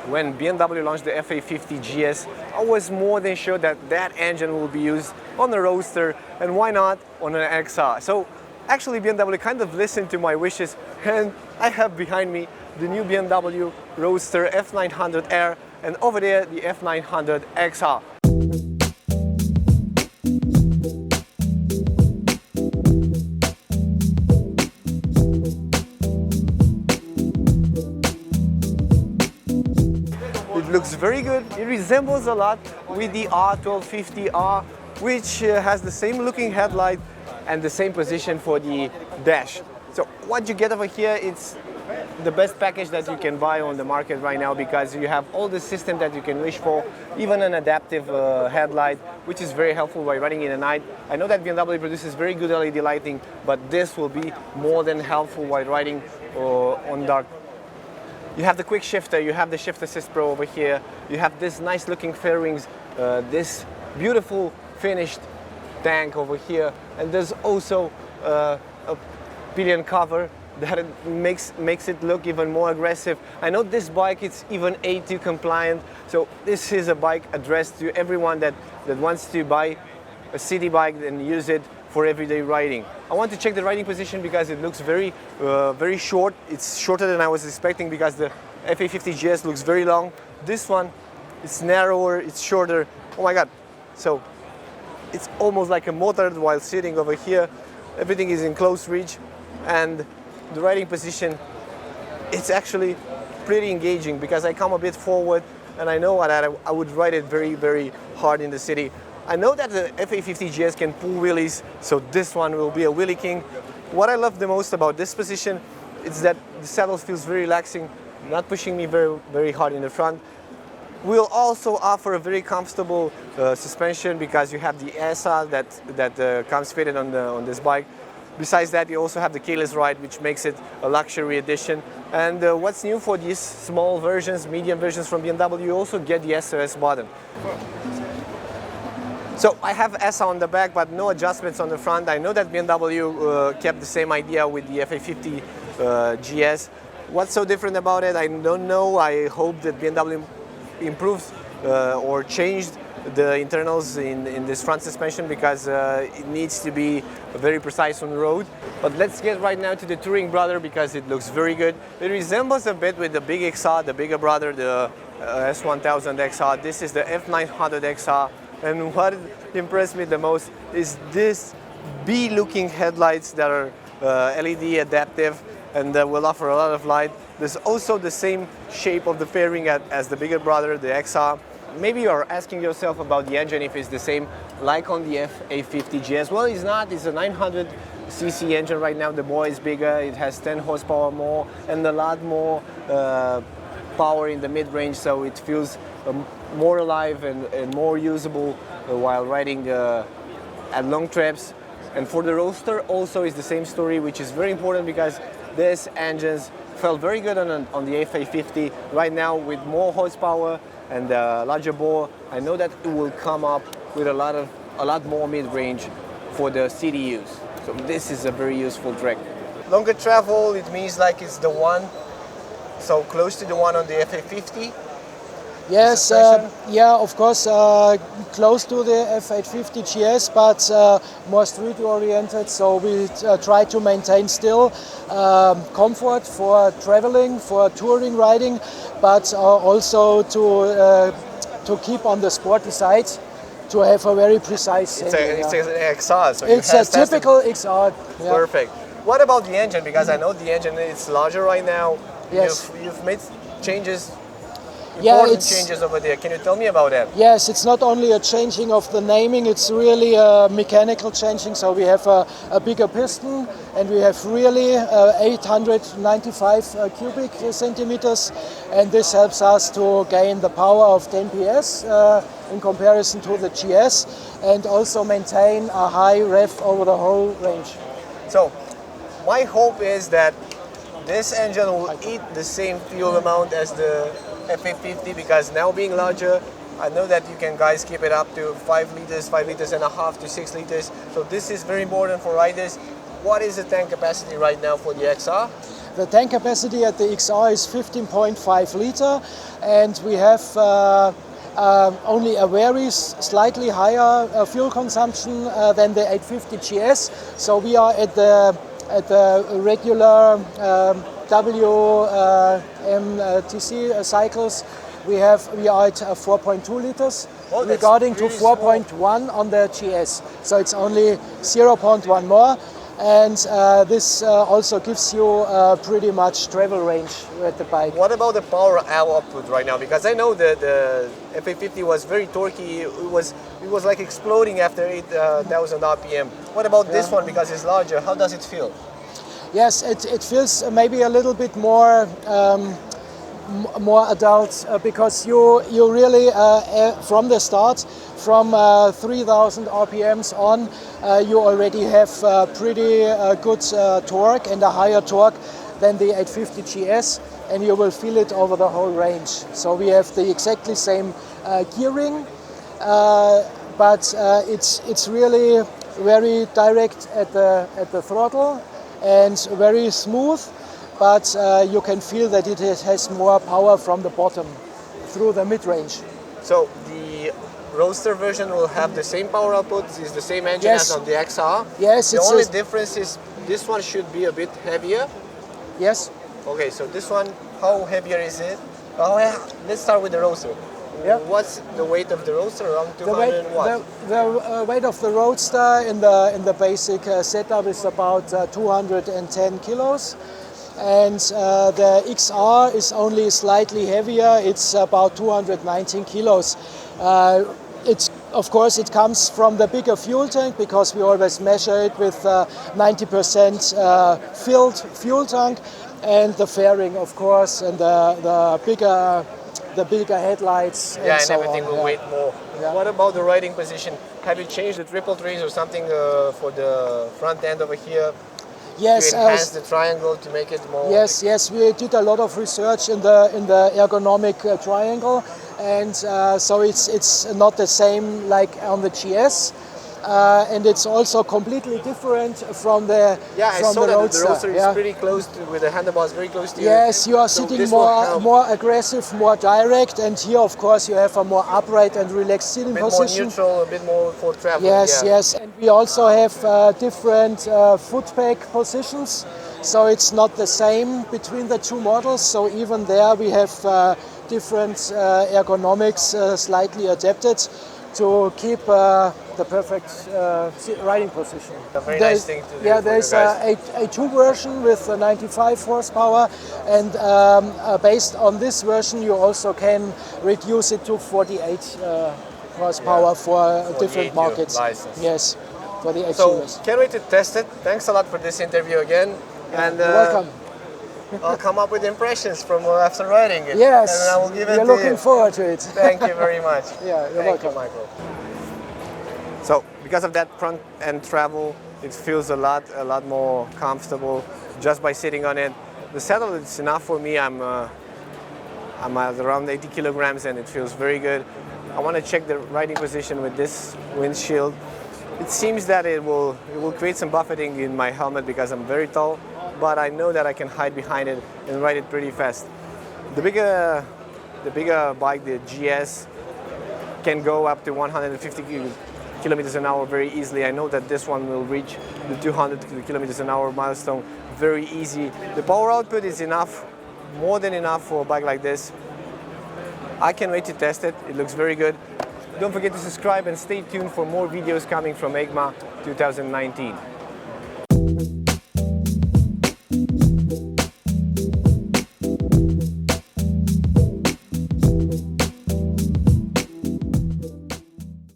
when BMW launched the F850 GS, I was more than sure that that engine will be used on the Roadster, and why not on an XR. So actually BMW kind of listened to my wishes, and I have behind me the new BMW Roadster F900R, and over there the F900XR. It looks very good. It resembles a lot with the R1250R, which has the same looking headlight and the same position for the dash. So what you get over here, it's the best package that you can buy on the market right now, because you have all the system that you can wish for, even an adaptive headlight, which is very helpful while riding in the night. I know that BMW produces very good LED lighting, but this will be more than helpful while riding on dark. You have the quick shifter, you have the Shift Assist Pro over here, you have this nice looking fairings, this beautiful finished tank over here, and there's also a pillion cover that makes it look even more aggressive. I know this bike is even A2 compliant, so this is a bike addressed to everyone that wants to buy a city bike and use it for everyday riding. I want to check the riding position because it looks very short. It's shorter than I was expecting because the F850 GS looks very long. This one, it's narrower, it's shorter. Oh my God. So it's almost like a Motorrad while sitting over here. Everything is in close reach, and the riding position, it's actually pretty engaging because I come a bit forward and I know that I would ride it very, very hard in the city. I know that the F850 GS can pull wheelies, so this one will be a wheelie king. What I love the most about this position is that the saddle feels very relaxing, not pushing me very, very hard in the front. We'll also offer a very comfortable suspension because you have the EICMA that comes fitted on this bike. Besides that, you also have the keyless ride, which makes it a luxury edition. And what's new for these small versions, medium versions from BMW, you also get the SOS button. So I have ESA on the back, but no adjustments on the front. I know that BMW kept the same idea with the F850 GS. What's so different about it? I don't know. I hope that BMW improved or changed the internals in this front suspension, because it needs to be very precise on the road. But let's get right now to the touring brother, because it looks very good. It resembles a bit with the big XR, the bigger brother, the S1000XR. This is the F900XR. And what impressed me the most is this B-looking headlights that are LED adaptive and will offer a lot of light. There's also the same shape of the fairing as the bigger brother, the XR. Maybe you're asking yourself about the engine, if it's the same like on the F850 GS. Well, it's not. It's a 900cc engine right now. The boy is bigger. It has 10 horsepower more and a lot more power in the mid-range, so it feels more alive and more usable while riding at long trips. And for the Roadster also is the same story, which is very important because these engines felt very good on the F850. Right now, with more horsepower and larger bore, I know that it will come up with a lot more mid-range for the city use. So this is a very useful track. Longer travel, it means like it's the one, so close to the one on the F850. Yes, yeah, of course, close to the F850 GS, but more street-oriented. So we try to maintain still comfort for traveling, for touring riding, but also to keep on the sporty side, to have a very precise. It's an XR, so it's a typical XR. Yeah. Perfect. What about the engine? Because I know the engine is larger right now. Yes. You've made changes. Important changes over there. Can you tell me about that? Yes, it's not only a changing of the naming, it's really a mechanical changing. So we have a bigger piston, and we have really 895 cubic centimeters, and this helps us to gain the power of 10 PS in comparison to the GS, and also maintain a high rev over the whole range. So my hope is that this engine will eat the same fuel amount as the F850, because now being larger, I know that you can guys keep it up to 5 liters and a half to 6 liters. So this is very important for riders. What is the tank capacity right now for the XR? The tank capacity at the XR is 15.5 liter, and we have only a very slightly higher fuel consumption than the 850 GS. So we are at the regular WMTC cycles. We are at 4.2 liters, regarding to 4.1 on the GS. So it's only 0.1 more. And this also gives you pretty much travel range with the bike. What about the power output right now? Because I know the F850 was very torquey. It was like exploding after 8,000 RPM. What about this one? Because it's larger. How does it feel? Yes, it feels maybe a little bit more adult because you really from the start, from 3,000 RPMs on, you already have pretty good torque and a higher torque than the 850 GS, and you will feel it over the whole range. So we have the exactly same gearing, but it's really very direct at the throttle and very smooth. But you can feel that it has more power from the bottom through the mid-range. So the Roadster version will have the same power output, it's the same engine as on the XR? Yes. The only difference is this one should be a bit heavier? Yes. Okay, so this one, how heavier is it? Let's start with the Roadster. Yeah. What's the weight of the Roadster? Around 200 what? The weight of the Roadster in the basic setup is about 210 kilos. And the XR is only slightly heavier. It's about 219 kilos. Of course, it comes from the bigger fuel tank because we always measure it with 90% filled fuel tank, and the fairing, of course, and the bigger headlights. Yeah, and so everything will weigh more. Yeah. What about the riding position? Have you changed the triple trays or something for the front end over here? Yes, to enhance the triangle to make it more. Yes, we did a lot of research in the ergonomic triangle, and so it's not the same like on the GS, and it's also completely different from the I saw that Roadster. The Roadster is pretty close with the handlebars very close to you. Yes, you are so sitting more aggressive, more direct, and here of course you have a more upright and relaxed sitting position. A bit more neutral, a bit more for travel. Yes, and we also have different foot peg positions, so it's not the same between the two models. So even there we have different ergonomics slightly adapted to keep the perfect riding position. A very nice thing to do. Yeah, there's a 2 version with 95 horsepower, and based on this version you also can reduce it to 48 horsepower for different markets. License. Yes, for the So HUs. can't wait to test it. Thanks a lot for this interview again. And You're welcome. I'll come up with impressions from after riding it. Yes, and I will give it we're to looking you. forward to it. Thank you very much. Yeah, you're Thank welcome. you, Michael. So because of that front end travel, it feels a lot more comfortable just by sitting on it. The saddle is enough for me. I'm at around 80 kilograms and it feels very good. I want to check the riding position with this windshield. It seems that it will create some buffeting in my helmet because I'm very tall, but I know that I can hide behind it and ride it pretty fast. The bigger bike, the GS, can go up to 150 kilometers an hour very easily. I know that this one will reach the 200 kilometers an hour milestone very easy. The power output is enough, more than enough for a bike like this. I can't wait to test it. It looks very good. Don't forget to subscribe and stay tuned for more videos coming from EICMA 2019.